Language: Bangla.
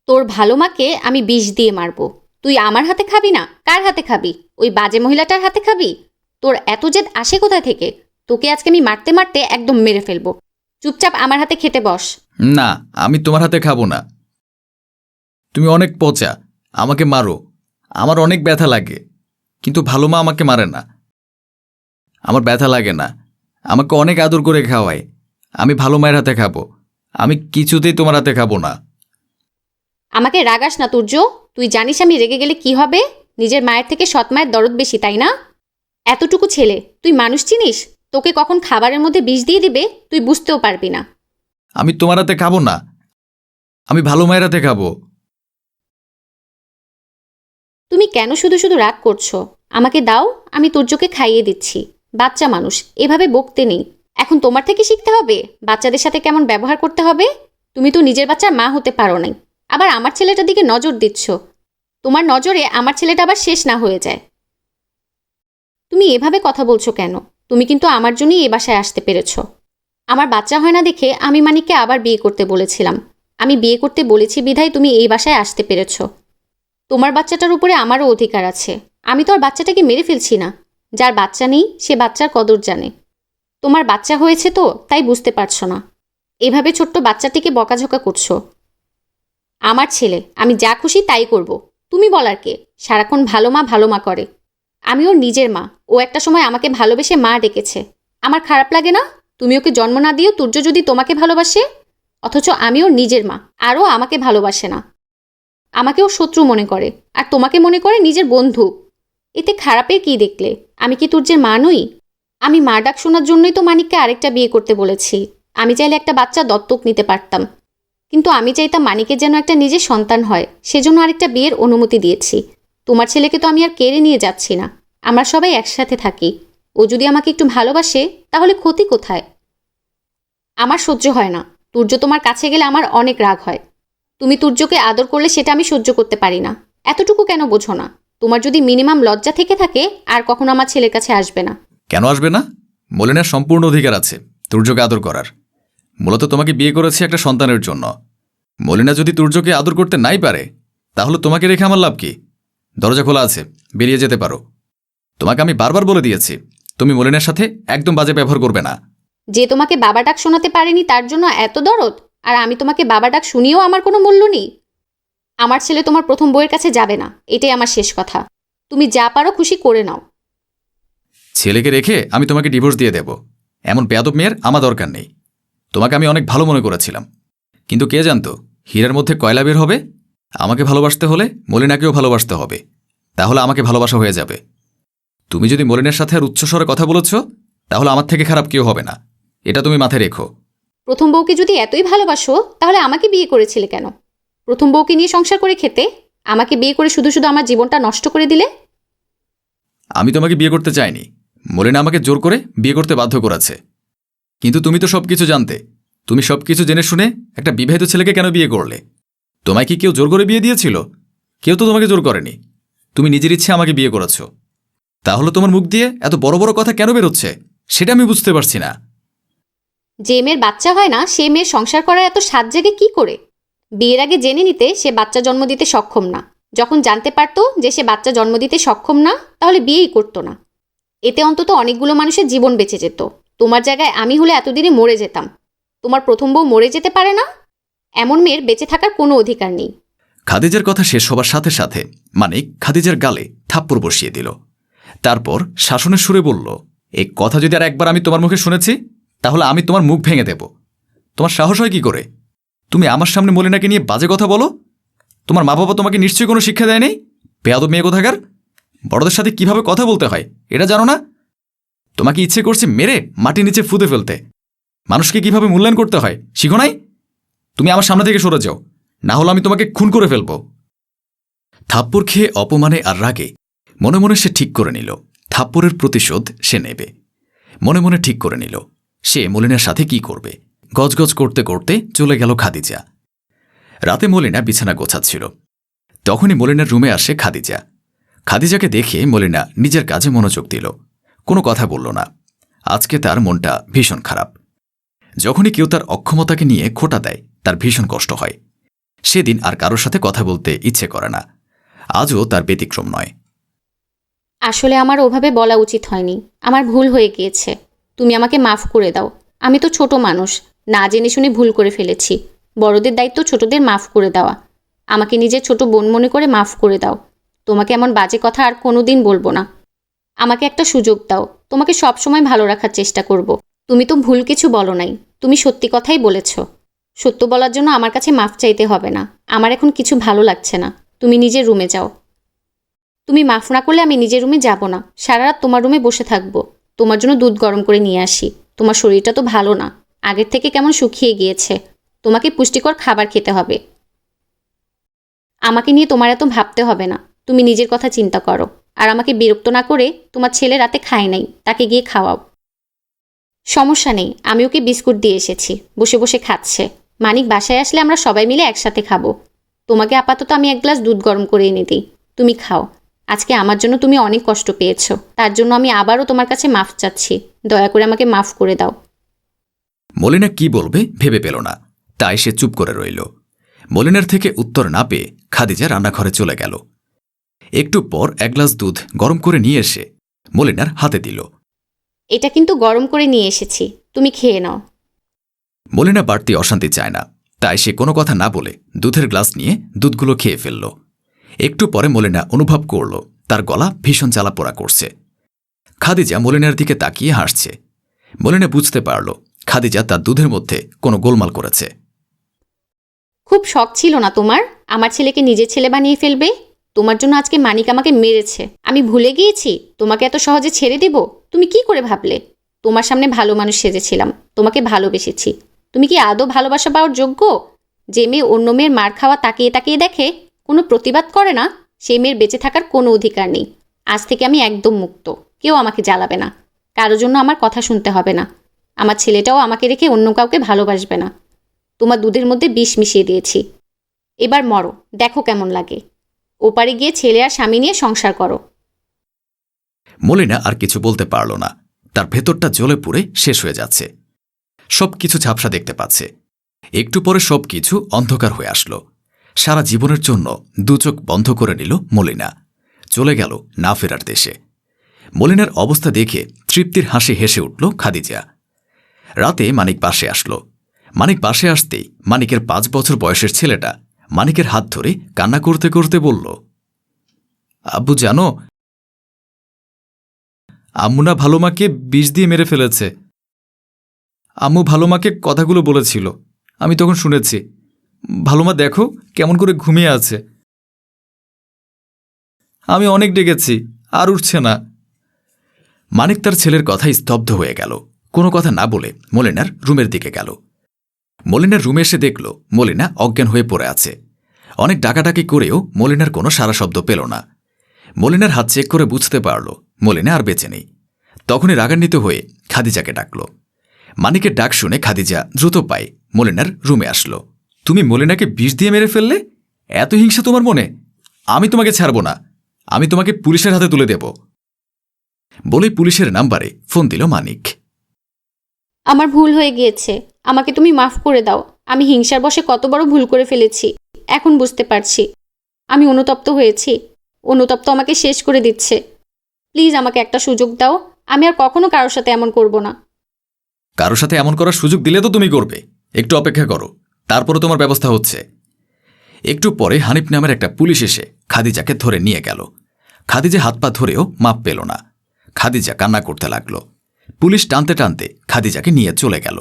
তোর ভালো মাকে আমি বিষ দিয়ে মারবো। তুই আমার হাতে খাবি না, কার হাতে খাবি? ওই বাজে মহিলাটার হাতে খাবি? তোর এত জেদ আসে কোথায় থেকে? তোকে আজকে আমি মারতে মারতে একদম মেরে ফেলবো। চুপচাপ আমার হাতে খেতে বস। না, আমি তোমার হাতে খাবো না। তুমি অনেক পচা, আমাকে মারো। আমার অনেক ব্যথা লাগে, কিন্তু ভালো মা আমাকে মারে না। আমার ব্যথা লাগে না, আমাকে অনেক আদর করে খাওয়ায়। আমি ভালো মায়ের হাতে খাবো, আমি কিছুতেই তোমার হাতে খাবো না। আমাকে রাগাস না তুর্য। তুই জানিস আমি রেগে গেলে কি হবে? নিজের মায়ের থেকে সৎ মায়ের দরদ বেশি, তাই না? এতটুকু ছেলে, তুই মানুষ চিনিস? তোকে কখন খাবারের মধ্যে বিষ দিয়ে দিবে তুই বুঝতেও পারবি না। আমি তোমার হাতে খাবো না, আমি ভালো মায়ের হাতে খাবো। তুমি কেন শুধু শুধু রাগ করছো? আমাকে দাও, আমি তুর্যকে খাইয়ে দিচ্ছি। বাচ্চা মানুষ, এভাবে বকতে নেই। এখন তোমার থেকে শিখতে হবে বাচ্চাদের সাথে কেমন ব্যবহার করতে হবে। তুমি তো নিজের বাচ্চার মা হতে পারো নাই, আবার আমার ছেলেটার দিকে নজর দিচ্ছ। তোমার নজরে আমার ছেলেটা আবার শেষ না হয়ে যায়। তুমি এভাবে কথা বলছো কেন? তুমি কিন্তু আমার জন্যই এ বাসায় আসতে পেরেছ। আমার বাচ্চা হয় না দেখে আমি মানিককে আবার বিয়ে করতে বলেছিলাম। আমি বিয়ে করতে বলেছি বিধায় তুমি এই বাসায় আসতে পেরেছ। তোমার বাচ্চাটার উপরে আমারও অধিকার আছে। আমি তো আর বাচ্চাটাকে মেরে ফেলছি না। যার বাচ্চা নেই সে বাচ্চার কদর জানে। তোমার বাচ্চা হয়েছে তো তাই বুঝতে পারছো না। এভাবে ছোট্ট বাচ্চাটিকে বকাঝকা করছো। আমার ছেলে, আমি যা খুশি তাই করব। তুমি বলার কে? সারাক্ষণ ভালো মা করে। আমি ওর নিজের মা। ও একটা সময় আমাকে ভালোবেসে মা ডেকেছে। আমার খারাপ লাগে না? তুমি ওকে জন্ম না দিয়েও তুর্য যদি তোমাকে ভালোবাসে, অথচ আমি ওর নিজের মা, আরও আমাকে ভালোবাসে না। আমাকেও শত্রু মনে করে, আর তোমাকে মনে করে নিজের বন্ধু। এতে খারাপের কি দেখলে? আমি কি তুর্যের মা নই? আমি মা ডাক শোনার জন্যই তো মানিককে আরেকটা বিয়ে করতে বলেছি। আমি চাইলে একটা বাচ্চা দত্তক নিতে পারতাম, কিন্তু আমি চাইতাম মানিকের যেন একটা নিজের সন্তান হয়, সেজন্য আরেকটা বিয়ের অনুমতি দিয়েছি। তোমার ছেলেকে তো আমি আর কেড়ে নিয়ে যাচ্ছি না। আমরা সবাই একসাথে থাকি। ও যদি আমাকে একটু ভালোবাসে তাহলে ক্ষতি কোথায়? আমার সহ্য হয় না। তুর্য তোমার কাছে গেলে আমার অনেক রাগ হয়। তুমি তুর্যকে আদর করলে সেটা আমি সহ্য করতে পারি না। এতটুকু কেন বোঝো না? তোমার যদি মিনিমাম লজ্জা থেকে থাকে আর কখনো আমার ছেলের কাছে আসবে না। কেন আসবে না? মলিনার সম্পূর্ণ অধিকার আছে তুর্যকে আদর করার। মূলত তোমাকে বিয়ে করেছি একটা সন্তানের জন্য। মলিনা যদি তুর্যকে আদর করতে নাই পারে, তাহলে তোমাকে রেখে আমার লাভ কি? দরজা খোলা আছে, বেরিয়ে যেতে পারো। তোমাকে আমি বারবার বলে দিয়েছি তুমি মলিনার সাথে একদম বাজে ব্যবহার করবে না। যে তোমাকে বাবা ডাক শোনাতে পারেনি তার জন্য এত দরদ, আর আমি তোমাকে বাবা ডাক শুনিয়েও আমার কোনো মূল্য নেই? আমার ছেলে তোমার প্রথম বউয়ের কাছে যাবে না, এটাই আমার শেষ কথা। তুমি যা পারো খুশি করে নাও। ছেলেকে রেখে আমি তোমাকে ডিভোর্স দিয়ে দেব, এমন বেয়াদব মেয়ের আমার দরকার নেই। তোমাকে আমি অনেক ভালো মনে করেছিলাম, কিন্তু কে জানতো হীরার মধ্যে কয়লা বের হবে। আমাকে ভালোবাসতে হলে মলিনাকেও ভালোবাসতে হবে, তাহলে আমাকে ভালোবাসা হয়ে যাবে। তুমি যদি মলিনের সাথে আর উচ্চস্বরে কথা বলেছ, তাহলে আমার থেকে খারাপ কেউ হবে না, এটা তুমি মাথায় রেখো। প্রথম বউকে যদি এতই ভালোবাসো তাহলে আমাকে বিয়ে করেছিলে কেন? প্রথম বউকে নিয়ে সংসার করে খেতে। আমাকে বিয়ে করে শুধু শুধু আমার জীবনটা নষ্ট করে দিলে। আমি তোমাকে বিয়ে করতে চাইনি, মলিনা আমাকে জোর করে বিয়ে করতে বাধ্য করেছে। কিন্তু তুমি তো সবকিছু জানতে। তুমি সবকিছু জেনে শুনে একটা বিবাহিত ছেলেকে কেন বিয়ে করলে? তোমায় কি কেউ জোর করে বিয়ে দিয়েছিল? কেউ তো তোমাকে জোর করেনি, তুমি নিজের ইচ্ছে আমাকে বিয়ে করেছ। তাহলে তোমার মুখ দিয়ে এত বড় বড় কথা কেন বেরোচ্ছে সেটা আমি বুঝতে পারছি না। যে মেয়ের বাচ্চা হয় না সে মেয়ের সংসার করার এত সাত জাগে কি করে? বিয়ের আগে জেনে নিতে সে বাচ্চা জন্ম দিতে সক্ষম না। যখন জানতে পারতো যে সে বাচ্চা জন্ম দিতে সক্ষম না, তাহলে বিয়েই করতো না। এতে অন্তত অনেকগুলো মানুষের জীবন বেঁচে যেত। তোমার জায়গায় আমি হলে এতদিনে মরে যেতাম। তোমার প্রথম বউ মরে যেতে পারে না? এমন মেয়ের বেঁচে থাকার কোনো অধিকার নেই। খাদিজার কথা শেষ হবার সাথে সাথে মানিক খাদিজার গালে থাপ্পড় বসিয়ে দিল। তারপর শাসনের সুরে বলল, এই কথা যদি আর একবার আমি তোমার মুখে শুনেছি, তাহলে আমি তোমার মুখ ভেঙে দেব। তোমার সাহস হয় কি করে? তুমি আমার সামনে মলিনাকে নিয়ে বাজে কথা বলো? তোমার মা বাবা তোমাকে নিশ্চয়ই কোনো শিক্ষা দেয়নি। বেয়াদব মেয়ে কোথাকার! বড়দের সাথে কিভাবে কথা বলতে হয় এটা জানো না? তোমাকে ইচ্ছে করছে মেরে মাটির নিচে ফুঁদে ফেলতে। মানুষকে কিভাবে মূল্যায়ন করতে হয় শিখো নাই? তুমি আমার সামনে থেকে সরে যাও, না হলে আমি তোমাকে খুন করে ফেলব। থাপ্পড় খেয়ে অপমানে আর রাগে মনে মনে সে ঠিক করে নিল থাপ্পড়ের প্রতিশোধ সে নেবে। মনে মনে ঠিক করে নিল সে মলিনার সাথে কি করবে। গজগজ করতে করতে চলে গেল খাদিজা। রাতে মলিনা বিছানা গোছাচ্ছিল, তখনই মলিনার রুমে আসে খাদিজা। খাদিজাকে দেখে মলিনা নিজের কাজে মনোযোগ দিল, কোনো কথা বলল না। আজকে তার মনটা ভীষণ খারাপ। যখনই কেউ তার অক্ষমতাকে নিয়ে খোঁটা দেয় তার ভীষণ কষ্ট হয়। সেদিন আর কারোর সাথে কথা বলতে ইচ্ছে করে না। আজও তার ব্যতিক্রম নয়। আসলে আমার ওভাবে বলা উচিত হয়নি, আমার ভুল হয়ে গিয়েছে। তুমি আমাকে মাফ করে দাও। আমি তো ছোট মানুষ, না জেনে শুনে ভুল করে ফেলেছি। বড়দের দায়িত্ব ছোটদের মাফ করে দেওয়া। আমাকে নিজের ছোট বোন মনে করে মাফ করে দাও। তোমাকে এমন বাজে কথা আর কোনোদিন বলবো না। আমাকে একটা সুযোগ দাও, তোমাকে সব সময় ভালো রাখার চেষ্টা করব। তুমি তো ভুল কিছু বলো নাই, তুমি সত্যি কথাই বলেছ। সত্য বলার জন্য আমার কাছে মাফ চাইতে হবে না। আমার এখন কিছু ভালো লাগছে না, তুমি নিজের রুমে যাও। তুমি মাফ না করলে আমি নিজের রুমে যাব না, সারা রাত তোমার রুমে বসে থাকবো। তোমার জন্য দুধ গরম করে নিয়ে আসি। তোমার শরীরটা তো ভালো না, আগের থেকে কেমন শুকিয়ে গিয়েছে। তোমাকে পুষ্টিকর খাবার খেতে হবে। আমাকে নিয়ে তোমার এত ভাবতে হবে না, তুমি নিজের কথা চিন্তা করো। আর আমাকে বিরক্ত না করে তোমার ছেলে রাতে খায় নাই, তাকে গিয়ে খাওয়াও। সমস্যা নেই, আমি ওকে বিস্কুট দিয়ে এসেছি, বসে বসে খাচ্ছে। মানিক বাসায় আসলে আমরা সবাই মিলে একসাথে খাবো। তোমাকে আপাতত আমি এক গ্লাস দুধ গরম করে এনে দিই, তুমি খাও। আজকে আমার জন্য তুমি অনেক কষ্ট পেয়েছো, তার জন্য আমি আবারও তোমার কাছে মাফ চাচ্ছি। দয়া করে আমাকে মাফ করে দাও। মলিনা কি বলবে ভেবে পেল না, তাই সে চুপ করে রইল। মলিনার থেকে উত্তর না পেয়ে খাদিজা রান্নাঘরে চলে গেল। একটু পর এক গ্লাস দুধ গরম করে নিয়ে এসে মলিনার হাতে দিল। এটা কিন্তু গরম করে নিয়ে এসেছি, তুমি খেয়ে নাও। মলিনা বাড়তি অশান্তি চায় না, তাই সে কোনো কথা না বলে দুধের গ্লাস নিয়ে দুধগুলো খেয়ে ফেলল। একটু পরে মলিনা অনুভব করল তার গলা ভীষণ জ্বালাপোড়া করছে। খাদিজা মলিনার দিকে তাকিয়ে হাসছে। মলিনা বুঝতে পারল খাদিজা তার দুধের মধ্যে কোনো গোলমাল করেছে। খুব শখ ছিল না তোমার আমার ছেলেকে নিজের ছেলে বানিয়ে ফেলবে? তোমার জন্য আজকে মানিক আমাকে মেরেছে, আমি ভুলে গিয়েছি তোমাকে এত সহজে ছেড়ে দেব? তুমি কি করে ভাবলে? তোমার সামনে ভালো মানুষ সেজেছিলাম, তোমাকে ভালোবেসেছি। তুমি কি আদৌ ভালোবাসা পাওয়ার যোগ্য? যে মেয়ে অন্য মেয়ের মার খাওয়া তাকিয়ে তাকিয়ে দেখে, কোনো প্রতিবাদ করে না, সেই মেয়ের বেঁচে থাকার কোনো অধিকার নেই। আজ থেকে আমি একদম মুক্ত, কেউ আমাকে জ্বালাবে না, কারো জন্য আমার কথা শুনতে হবে না। আমার ছেলেটাও আমাকে রেখে অন্য কাউকে ভালোবাসবে না। তোমার দুধের মধ্যে বিষ মিশিয়ে দিয়েছি, এবার মরো, দেখো কেমন লাগে। ওপারে গিয়ে ছেলে আর স্বামী নিয়ে সংসার করো। মলিনা আর কিছু বলতে পারল না, তার ভেতরটা জ্বলে পুড়ে শেষ হয়ে যাচ্ছে। সব কিছু ঝাপসা দেখতে পাচ্ছে। একটু পরে সব কিছু অন্ধকার হয়ে আসলো। সারা জীবনের জন্য দুচোখ বন্ধ করে নিল মলিনা, চলে গেল না ফেরার দেশে। মলিনার অবস্থা দেখে তৃপ্তির হাসি হেসে উঠল খাদিজা। রাতে মানিক পাশে আসলো। মানিক পাশে আসতেই মানিকের 5 বছর বয়সের ছেলেটা মানিকের হাত ধরে কান্না করতে করতে বলল, আব্বু জানো, আম্মু না ভালো মাকে বিষ দিয়ে মেরে ফেলেছে। আম্মু ভালো মাকে কথাগুলো বলেছিল, আমি তখন শুনেছি। ভালো মা দেখো কেমন করে ঘুমিয়ে আছে। আমি অনেক ডেকেছি, আর উঠছে না। মানিক তার ছেলের কথায় স্তব্ধ হয়ে গেল। কোনো কথা না বলে মলিনার রুমের দিকে গেল। মলিনার রুমে এসে দেখল মলিনা অজ্ঞান হয়ে পড়ে আছে। অনেক ডাকাডাকি করেও মলিনার কোনো সারা শব্দ পেল না। মলিনার হাত চেক করে বুঝতে পারল মলিনা আর বেঁচে নেই। তখনই রাগান্বিত হয়ে খাদিজাকে ডাকল। মানিকের ডাক শুনে খাদিজা দ্রুত পায়ে মলিনার রুমে আসলো। তুমি মলিনাকে বিষ দিয়ে মেরে ফেললে? এত হিংসা তোমার মনে? আমি তোমাকে ছাড়ব না, আমি তোমাকে পুলিশের হাতে তুলে দেব বলেই পুলিশের নাম্বারে ফোন দিল মানিক। আমার ভুল হয়ে গিয়েছে, আমাকে তুমি মাফ করে দাও। আমি হিংসার বশে কত বড় ভুল করে ফেলেছি, এখন বুঝতে পারছি। আমি অনুতপ্ত হয়েছি, অনুতপ্ত আমাকে শেষ করে দিচ্ছে। প্লিজ আমাকে একটা সুযোগ দাও, আমি আর কখনো কারোর সাথে এমন করব না। কারোর সাথে এমন করার সুযোগ দিলে তো তুমি করবে, একটু অপেক্ষা করো, তারপরে তোমার ব্যবস্থা হচ্ছে। একটু পরে হানিফ নামের একটা পুলিশ এসে খাদিজাকে ধরে নিয়ে গেল। খাদিজা হাত পা ধরেও মাপ পেল না। খাদিজা কান্না করতে লাগল। পুলিশ টানতে টানতে খাদিজাকে নিয়ে চলে গেল।